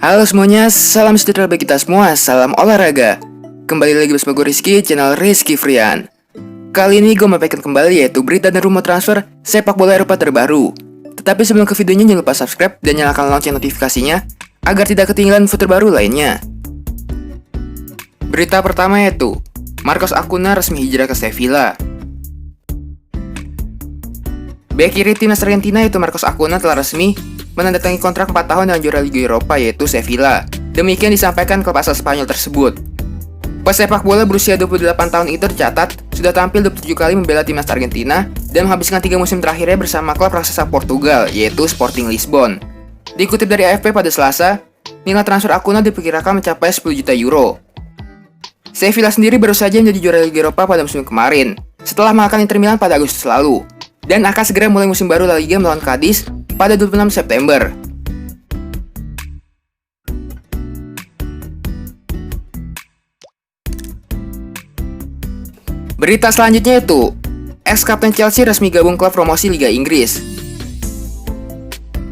Halo semuanya, salam sejahtera bagi kita semua, salam olahraga. Kembali lagi bersama gue Rizky, channel Rizky Frian. Kali ini gue menyampaikan kembali yaitu berita dan rumor transfer sepak bola Eropa terbaru. Tetapi sebelum ke videonya jangan lupa subscribe dan nyalakan lonceng notifikasinya agar tidak ketinggalan info terbaru lainnya. Berita pertama yaitu Marcos Acuna resmi hijrah ke Sevilla. Bek kiri timnas Argentina yaitu Marcos Acuna telah resmi menandatangani kontrak 4 tahun dengan juara Liga Eropa yaitu Sevilla. Demikian disampaikan klub asal Spanyol tersebut. Pesepak bola berusia 28 tahun itu tercatat sudah tampil 27 kali membela timnas Argentina dan menghabiskan 3 musim terakhirnya bersama klub raksasa Portugal yaitu Sporting Lisbon. Dikutip dari AFP pada Selasa, nilai transfer Acuna diperkirakan mencapai 10 juta euro. Sevilla sendiri baru saja menjadi juara Liga Eropa pada musim kemarin setelah mengalahkan Inter Milan pada Agustus lalu dan akan segera mulai musim baru La Liga melawan Cadiz pada 26 September. Berita selanjutnya itu, ex-kapten Chelsea resmi gabung klub promosi Liga Inggris.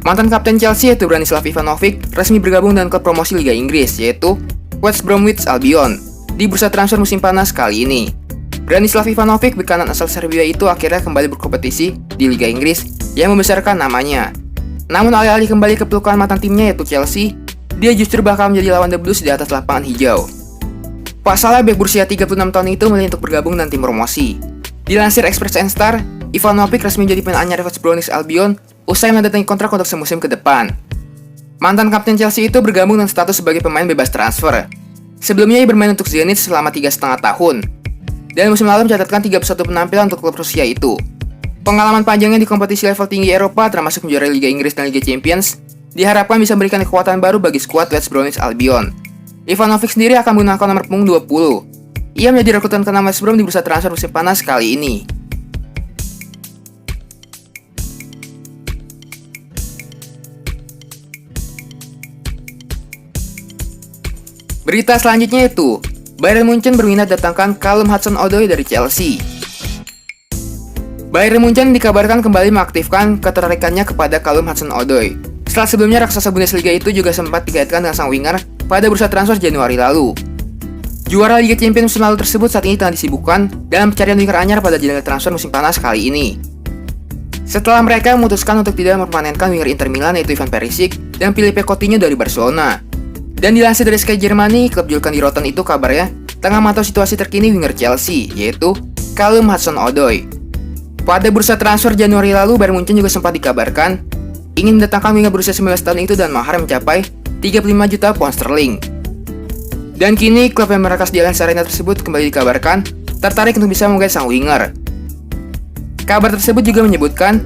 Mantan kapten Chelsea yaitu Branislav Ivanovic resmi bergabung dengan klub promosi Liga Inggris yaitu West Bromwich Albion di bursa transfer musim panas kali ini. Branislav Ivanovic, bek kanan asal Serbia itu akhirnya kembali berkompetisi di Liga Inggris yang membesarkan namanya. Namun alih-alih kembali ke pelukan mantan timnya yaitu Chelsea, dia justru bakal menjadi lawan The Blues di atas lapangan hijau. Pasalnya bek berusia 36 tahun itu memilih untuk bergabung dengan tim promosi. Dilansir Express and Star, Ivanovic resmi menjadi pemain anyar West Bromwich Albion usai menandatangani kontrak untuk semusim ke depan. Mantan kapten Chelsea itu bergabung dengan status sebagai pemain bebas transfer. Sebelumnya ia bermain untuk Zenit selama 3,5 tahun. Dan musim lalu mencatatkan 31 penampilan untuk klub Rusia itu. Pengalaman panjangnya di kompetisi level tinggi Eropa termasuk menjuarai Liga Inggris dan Liga Champions diharapkan bisa memberikan kekuatan baru bagi skuad West Bromwich Albion. Ivanovic sendiri akan menggunakan nomor punggung 20. Ia menjadi rekrutan ke-6 West Brom di bursa transfer musim panas kali ini. Berita selanjutnya itu, Bayern Munchen berminat datangkan Callum Hudson-Odoi dari Chelsea. Bayern Munchen dikabarkan kembali mengaktifkan ketertarikannya kepada Callum Hudson-Odoi. Setelah sebelumnya raksasa Bundesliga itu juga sempat dikaitkan dengan sang winger pada bursa transfer Januari lalu. Juara Liga Champions musim lalu tersebut saat ini tengah disibukkan dalam pencarian winger anyar pada jendela transfer musim panas kali ini. Setelah mereka memutuskan untuk tidak mempermanenkan winger Inter Milan yaitu Ivan Perisic dan Philippe Coutinho dari Barcelona. Dan dilansir dari Sky Germany, klub julukan di Rotten itu kabarnya tengah memantau situasi terkini winger Chelsea, yaitu Callum Hudson-Odoi. Pada bursa transfer Januari lalu, Bayern Munchen juga sempat dikabarkan ingin mendatangkan winger berusia 19 tahun itu dan mahar mencapai 35 juta pound sterling. Dan kini klub yang merakas di Allianz Arena tersebut kembali dikabarkan tertarik untuk bisa menggait sang winger. Kabar tersebut juga menyebutkan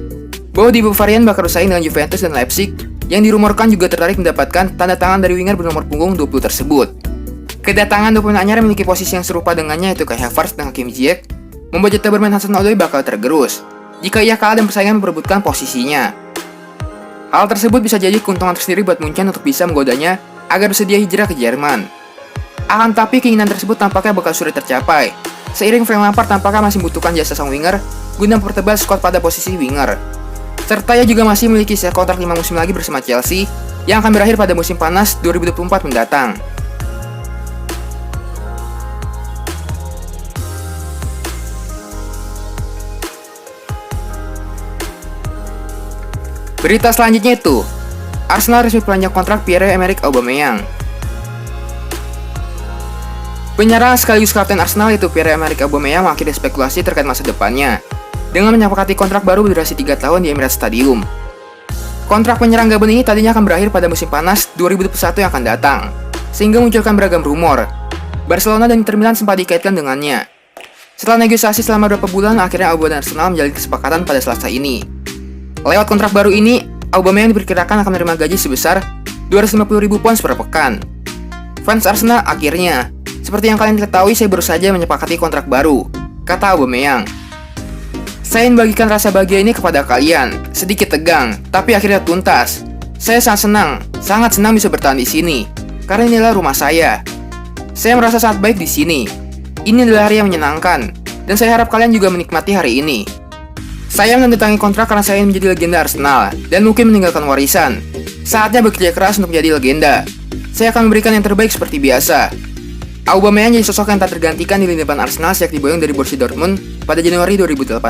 bahwa di Bavarian bakal bersaing dengan Juventus dan Leipzig yang dirumorkan juga tertarik mendapatkan tanda tangan dari winger bernomor punggung 20 tersebut. Kedatangan dua pemain anyar memiliki posisi yang serupa dengannya yaitu Kai Havertz dan Hakim Ziyech membuat jatah bermain Hudson-Odoi bakal tergerus jika ia kalah dan persaingan memperebutkan posisinya. Hal tersebut bisa jadi keuntungan tersendiri buat Munchen untuk bisa menggodanya agar bersedia hijrah ke Jerman. Akan tapi keinginan tersebut tampaknya bakal sulit tercapai seiring Frank Lampard tampaknya masih membutuhkan jasa sang winger guna mempertebal skuad pada posisi winger. Serta ia juga masih memiliki sisa kontrak 5 musim lagi bersama Chelsea yang akan berakhir pada musim panas 2024 mendatang. Berita selanjutnya itu, Arsenal resmi perpanjang kontrak Pierre-Emerick Aubameyang. Penyerang sekaligus kapten Arsenal yaitu Pierre-Emerick Aubameyang mengakhiri spekulasi terkait masa depannya dengan menyepakati kontrak baru berdurasi 3 tahun di Emirates Stadium. Kontrak penyerang Gabon ini tadinya akan berakhir pada musim panas 2021 yang akan datang, sehingga munculkan beragam rumor. Barcelona dan Inter Milan sempat dikaitkan dengannya. Setelah negosiasi selama beberapa bulan, akhirnya Aubameyang dan Arsenal menjalin kesepakatan pada Selasa ini. Lewat kontrak baru ini, Aubameyang diperkirakan akan menerima gaji sebesar 250.000 pounds per pekan. Fans Arsenal akhirnya, seperti yang kalian ketahui, saya baru saja menyepakati kontrak baru, kata Aubameyang. Saya ingin bagikan rasa bahagia ini kepada kalian. Sedikit tegang, tapi akhirnya tuntas. Saya sangat senang bisa bertahan di sini, karena inilah rumah saya. Saya merasa sangat baik di sini. Ini adalah hari yang menyenangkan, dan saya harap kalian juga menikmati hari ini. Saya menandatangani kontrak karena saya ingin menjadi legenda Arsenal dan mungkin meninggalkan warisan. Saatnya bekerja keras untuk menjadi legenda. saya akan memberikan yang terbaik seperti biasa. Aubameyang jadi sosok yang tak tergantikan di lini depan Arsenal sejak diboyong dari Borussia Dortmund pada Januari 2018.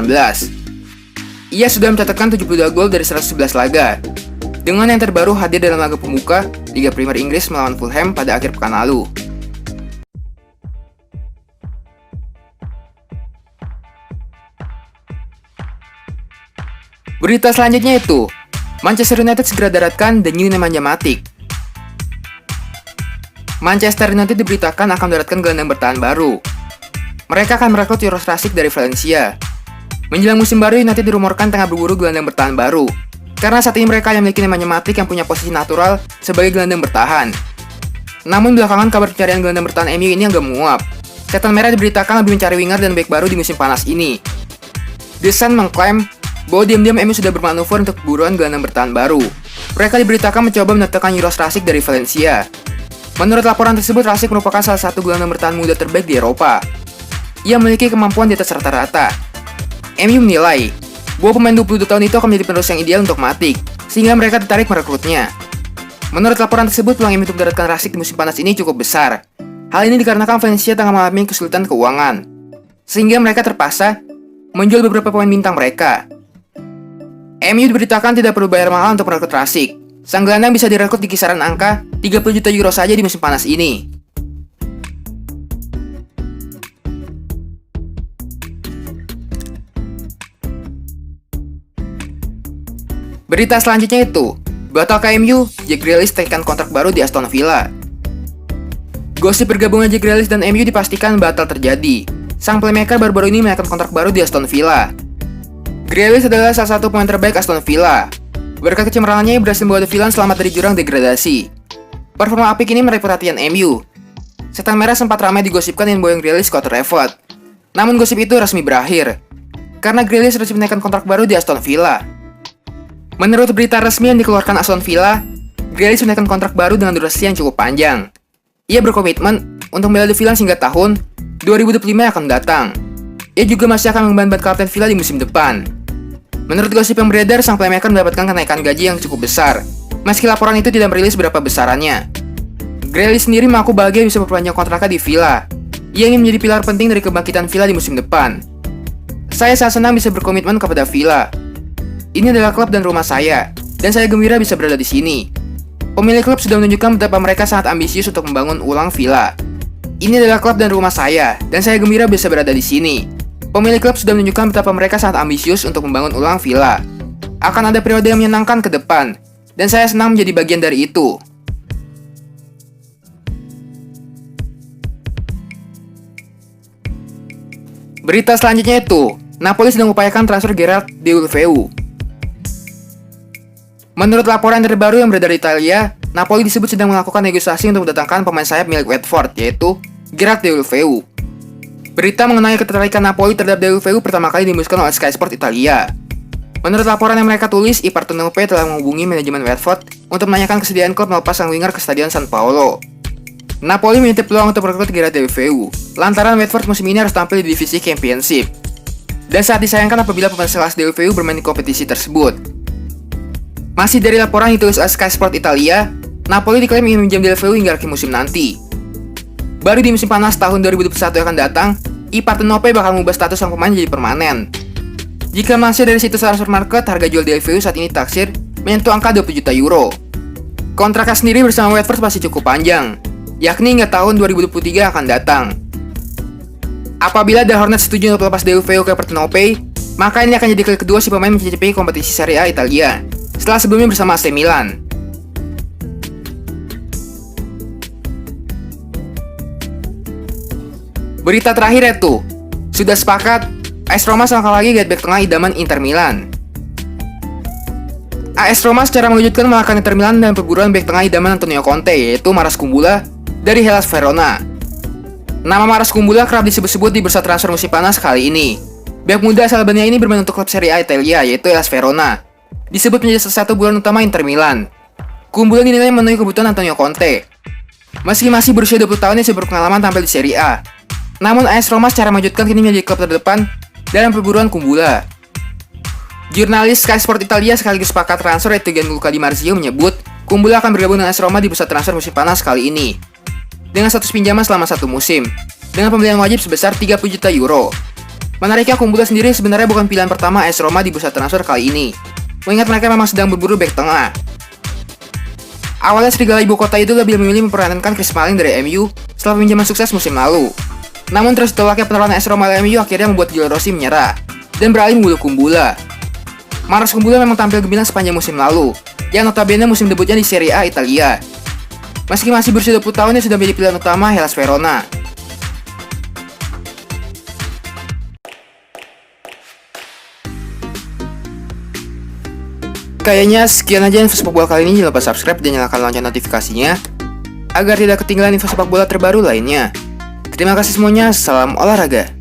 Ia sudah mencatatkan 72 gol dari 111 laga, dengan yang terbaru hadir dalam laga pembuka Liga Premier Inggris melawan Fulham pada akhir pekan lalu. Berita selanjutnya itu, Manchester United segera daratkan The New Nemanja Matic. Manchester United diberitakan akan mendaratkan gelandang bertahan baru. Mereka akan merekrut Juraj Rasic dari Valencia. Menjelang musim baru, United dirumorkan tengah berburu gelandang bertahan baru, karena saat ini mereka yang memiliki Nemanja Matic yang punya posisi natural sebagai gelandang bertahan. Namun belakangan kabar pencarian gelandang bertahan MU ini agak menguap. Setan Merah diberitakan lebih mencari winger dan bek baru di musim panas ini. The Sun mengklaim bahwa diam-diam MU sudah bermanuver untuk buruan gelandang bertahan baru. Mereka diberitakan mencoba mendatangkan Juraj Rasic dari Valencia. Menurut laporan tersebut, Rasic merupakan salah satu gelandang bertahan muda terbaik di Eropa. Ia memiliki kemampuan di atas rata-rata. MU menilai bahwa pemain 22 tahun itu akan menjadi penerus yang ideal untuk Matic, sehingga mereka tertarik merekrutnya. Menurut laporan tersebut, peluang MU untuk mendaratkan Rasic di musim panas ini cukup besar. Hal ini dikarenakan Valencia tengah mengalami kesulitan keuangan, sehingga mereka terpaksa menjual beberapa pemain bintang mereka. MU diberitakan tidak perlu bayar mahal untuk merekrut Rasic. Sang gelandang bisa direkrut di kisaran angka 30 juta euro saja di musim panas ini. Berita selanjutnya itu, batal KMU, Jack Grealish tekan kontrak baru di Aston Villa. Gosip bergabungnya Jack Grealish dan MU dipastikan batal terjadi. Sang playmaker baru-baru ini menaikkan kontrak baru di Aston Villa. Grealish adalah salah satu pemain terbaik Aston Villa. Berkat kecemerlangannya, ia berhasil membawa The Villains selamat dari jurang degradasi. Performa apik ini meraih perhatian MU. Setan Merah sempat ramai digosipkan dengan boyong Grealish ke Old Trafford. Namun gosip itu resmi berakhir, karena Grealish resmi menaikkan kontrak baru di Aston Villa. Menurut berita resmi yang dikeluarkan Aston Villa, Grealish menaikkan kontrak baru dengan durasi yang cukup panjang. Ia berkomitmen untuk membela The Villains hingga tahun 2025 yang akan datang. Ia juga masih akan mengemban kapten Villa di musim depan. Menurut gosip yang beredar, sang playmaker mendapatkan kenaikan gaji yang cukup besar, meski laporan itu tidak merilis berapa besarannya. Grealish sendiri mengaku bahagia bisa memperpanjang kontraknya di Villa. Ia ingin menjadi pilar penting dari kebangkitan Villa di musim depan. Saya sangat senang bisa berkomitmen kepada Villa. Ini adalah klub dan rumah saya, dan saya gembira bisa berada di sini. Pemilik klub sudah menunjukkan betapa mereka sangat ambisius untuk membangun ulang Villa. Ini adalah klub dan rumah saya, dan saya gembira bisa berada di sini. Pemilik klub sudah menunjukkan betapa mereka sangat ambisius untuk membangun ulang Villa. Akan ada periode yang menyenangkan ke depan, dan saya senang menjadi bagian dari itu. Berita selanjutnya itu, Napoli sedang mengupayakan transfer Gerard Deulofeu. Menurut laporan terbaru yang beredar di Italia, Napoli disebut sedang melakukan negosiasi untuk mendatangkan pemain sayap milik Watford, yaitu Gerard Deulofeu. Berita mengenai ketertarikan Napoli terhadap Deulofeu pertama kali dihembuskan oleh Sky Sport Italia. Menurut laporan yang mereka tulis, I Partenopei telah menghubungi manajemen Watford untuk menanyakan kesediaan klub melepas sang winger ke Stadion San Paolo. Napoli menitip peluang untuk merekrut Gerard Deulofeu, lantaran Watford musim ini harus tampil di divisi Championship. Dan saat disayangkan apabila pemain sekelas Deulofeu bermain di kompetisi tersebut. Masih dari laporan yang ditulis oleh Sky Sport Italia, Napoli diklaim ingin meminjam Deulofeu hingga akhir musim nanti. Baru di musim panas tahun 2021 yang akan datang, I Partenopei bakal mengubah status sang pemain jadi permanen. Jika masih dari situs transfer market, harga jual Deulofeu saat ini taksir menyentuh angka 20 juta euro. Kontraknya sendiri bersama Watford masih cukup panjang, yakni hingga tahun 2023 akan datang. Apabila The Hornets setuju untuk melepas Deulofeu ke Partenopei, maka ini akan jadi kali kedua si pemain mencicipi kompetisi Serie A Italia, setelah sebelumnya bersama AC Milan. Berita terakhir itu, sudah sepakat, AS Roma selangkah lagi get back tengah idaman Inter Milan. AS Roma secara mengejutkan mengalahkan Inter Milan dan perburuan back tengah idaman Antonio Conte, yaitu Maras Kumbula dari Hellas Verona. Nama Maras Kumbula kerap disebut-sebut di bursa transfer musim panas kali ini. Bek muda asal Albania ini bermain untuk klub Serie A Italia, yaitu Hellas Verona. Disebut menjadi salah satu bulan utama Inter Milan. Kumbula dinilai memenuhi kebutuhan Antonio Conte. Meski masih berusia 20 tahun, dia berpengalaman tampil di Serie A. Namun AS Roma secara mengejutkan kini menjadi klub terdepan dalam perburuan Kumbula. Jurnalis Sky Sport Italia sekaligus pakar transfer yaitu Gianluca Di Marzio menyebut Kumbulla akan bergabung dengan AS Roma di bursa transfer musim panas kali ini dengan status pinjaman selama 1 musim dengan pembelian wajib sebesar 30 juta euro. Menariknya, Kumbulla sendiri sebenarnya bukan pilihan pertama AS Roma di bursa transfer kali ini, mengingat mereka memang sedang berburu bek tengah. Awalnya serigala ibu kota itu lebih memilih mempertahankan Chris Smalling dari MU setelah pinjaman sukses musim lalu. Namun terus ditolaknya penawaran AS Roma oleh MU akhirnya membuat Giulio Rossi menyerah dan beralih memburu Kumbulla. Marcos Kumbulla memang tampil gemilang sepanjang musim lalu, yang notabene musim debutnya di Serie A Italia. Meski masih berusia 20 tahun, dia sudah menjadi pilihan utama Hellas Verona. Kayaknya sekian aja info sepak bola kali ini. Jangan lupa subscribe dan nyalakan lonceng notifikasinya agar tidak ketinggalan info sepak bola terbaru lainnya. Terima kasih semuanya, salam olahraga.